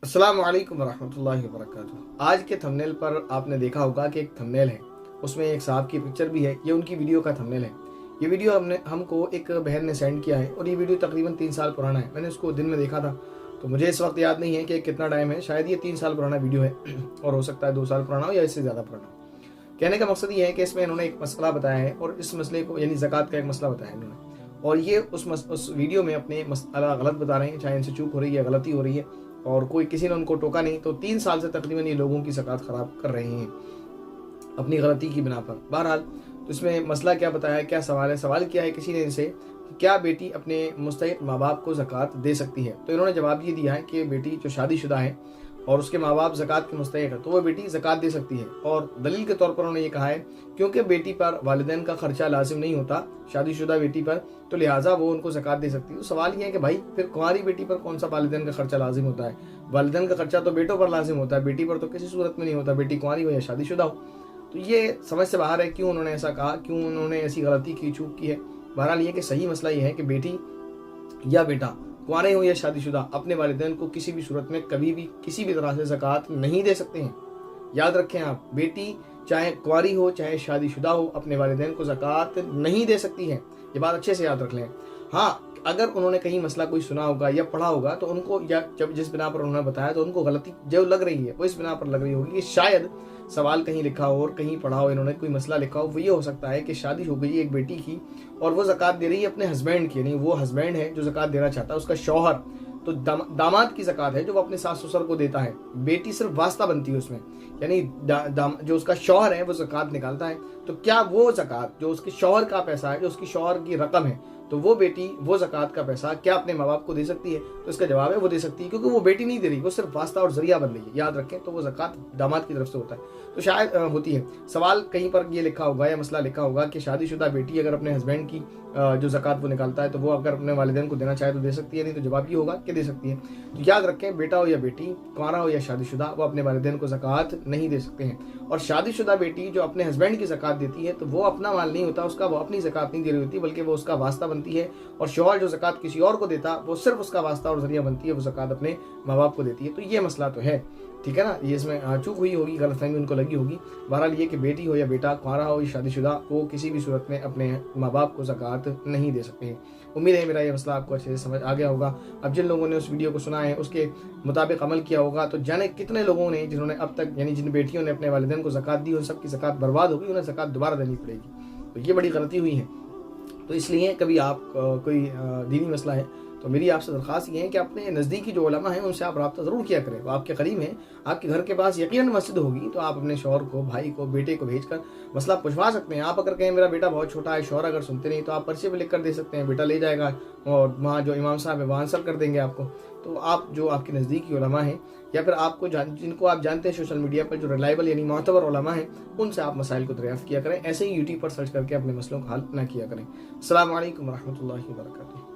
अस्सलाम वालेकुम रहमतुल्लाहि व बरकातुहू। आज के थंबनेल पर आपने देखा होगा कि एक थंबनेल है, उसमें एक साहब की पिक्चर भी है। ये उनकी वीडियो का थंबनेल है। ये वीडियो हमको एक बहन ने सेंड किया है और ये वीडियो तकरीबन 3 साल पुराना है। मैंने उसको दिन में देखा था, तो मुझे इस वक्त याद नहीं है कि कितना टाइम है। शायद ये 3 साल पुराना वीडियो है और हो सकता है 2 साल पुराना हो या इससे ज़्यादा पुराना हो। कहने का मकसद ये है कि इसमें इन्होंने एक मसला बताया है और इस मसले को यानी ज़कात का एक मसला बताया है इन्होंने, और ये उस वीडियो में अपने मसला गलत बता रहे हैं। चाहे इनसे चूक हो रही है, गलती हो रही है, और कोई किसी ने उनको टोका नहीं। तो 3 साल से तकरीबन ये लोगों की ज़कात ख़राब कर रहे हैं अपनी गलती की बिना पर। बहरहाल, तो इसमें मसला क्या बताया, क्या सवाल है। सवाल किया है किसी ने इनसे कि क्या बेटी अपने मुस्तहिक़ माँ बाप को ज़कात दे सकती है। तो इन्होंने जवाब ये दिया है कि बेटी जो शादीशुदा है और उसके माँ बाप ज़कात के मुस्तहिक़ है तो वो बेटी ज़कात दे सकती है। और दलील के तौर पर उन्होंने ये कहा है क्योंकि बेटी पर वालिदैन का खर्चा लाजिम नहीं होता शादीशुदा बेटी पर, तो लिहाजा वो उनको ज़कात दे सकती है। तो सवाल ये है कि भाई फिर कुंवारी बेटी पर कौन सा वालिदैन का खर्चा लाजिम होता है। वालिदैन का खर्चा तो बेटों पर लाजिम होता है, बेटी पर तो किसी सूरत में नहीं होता, बेटी कुंवारी हो या शादीशुदा हो। तो ये समझ से बाहर है क्यों उन्होंने ऐसा कहा, क्यों उन्होंने ऐसी गलती की, चूक की है। बहरहाल ये कि सही मसला ये है कि बेटी या बेटा कुंवारे हो या शादीशुदा अपने वालिदैन को किसी भी सूरत में कभी भी किसी भी तरह से ज़कात नहीं दे सकते हैं। याद रखें आप, बेटी चाहे कुंवारी हो चाहे शादीशुदा हो अपने वालिदैन को ज़कात नहीं दे सकती है। ये बात अच्छे से याद रख लें। हाँ, अगर उन्होंने कहीं मसला कोई सुना होगा या पढ़ा होगा तो उनको, या जब जिस बिना पर उन्होंने बताया तो उनको गलती जो लग रही है वो इस बिना पर लग रही होगी कि शायद सवाल कहीं लिखा हो और कहीं पढ़ा हो, इन्होंने कोई मसला लिखा हो। वो ये हो सकता है कि शादी हो गई एक बेटी की और वो ज़कात दे रही है अपने हस्बैंड की, नहीं वो हस्बैंड है जो ज़कात देना चाहता है, उसका शौहर। तो दामाद की ज़कात है जो वो अपने सास ससुर को देता है, बेटी सिर्फ वास्ता बनती है उसमें, यानी जो उसका शौहर है वो ज़कात निकालता है। तो क्या वो ज़कात जो उसके शौहर का पैसा है, जो उसकी शौहर की रकम है, तो वो बेटी वो ज़कात का पैसा क्या अपने माँ बाप को दे सकती है? तो इसका जवाब है वो दे सकती है, क्योंकि वो बेटी नहीं दे रही, वो सिर्फ वास्ता और जरिया बन रही है। याद रखें, तो वो ज़कात दामाद की तरफ से होता है। तो शायद होती है। सवाल कहीं पर ये लिखा होगा या मसला लिखा होगा कि शादीशुदा बेटी अगर अपने हस्बैंड की जो ज़कात वो निकालता है तो वो अगर अपने वालिदैन को देना चाहे तो दे सकती है, नहीं तो जवाब ये होगा कि दे सकती है। तो याद रखें, बेटा हो या बेटी, कुंवारा हो या शादीशुदा, वो अपने वालिदैन को ज़कात नहीं दे सकते हैं। और शादीशुदा बेटी जो अपने हस्बैंड की ज़कात देती है तो वो अपना माल नहीं होता उसका, वो अपनी ज़कात नहीं दे रही होती, बल्कि वो उसका वास्ता बनती है। और शौहर जो ज़कात किसी और को देता वो सिर्फ उसका वास्ता और जरिया बनती है, वो ज़कात अपने माँ बाप को देती है। तो ये मसला तो है, ठीक है ना। ये इसमें चूक हुई होगी, गलतफहमी उनको लगी होगी। बहरहाल ये कि बेटी हो या बेटा, कुंवारा हो या शादीशुदा, वो किसी भी सूरत में अपने माँ बाप को ज़कात नहीं दे सकते हैं। उम्मीद है मेरा ये मसला आपको अच्छे से समझ आ गया होगा। अब जिन लोगों ने उस वीडियो को सुना है उसके मुताबिक अमल किया होगा, तो जाने कितने लोगों ने जिन्होंने अब तक, यानी जिन बेटियों ने अपने वालिदैन को ज़कात दी, उन सब की ज़कात बर्बाद होगी, उन्हें ज़कात दोबारा देनी पड़ेगी। तो ये बड़ी गलती हुई है। तो इसलिए कभी आप कोई दीनी मसला है तो मेरी आपसे दरख्वास्त ये है कि अपने नज़दीकी जो उलमा हैं उनसे आप रब्ता ज़रूर किया करें। वो आपके करीब हैं, आपके घर के पास यकीनन मस्जिद होगी, तो आप अपने शौहर को, भाई को, बेटे को भेजकर मसला पूछवा सकते हैं। आप अगर कहें मेरा बेटा बहुत छोटा है, शौहर अगर सुनते नहीं, तो आप पर्चे पर लिख कर दे सकते हैं, बेटा ले जाएगा और वहाँ जो इमाम साहब है वहाँ आंसर कर देंगे आपको। तो आप जो आपके नज़दीकी उलमा हैं या फिर आपको जिनको आप जानते हैं सोशल मीडिया पर जो रिलायबल यानी मोतबर उलमा हैं, उनसे आप मसाइल को दरियाफ्त किया करें। ऐसे ही यूट्यूब पर सर्च करके अपने मसलों का हल ना किया करें। अस्सलाम वालेकुम रहमतुल्लाहि व बरकातुहू।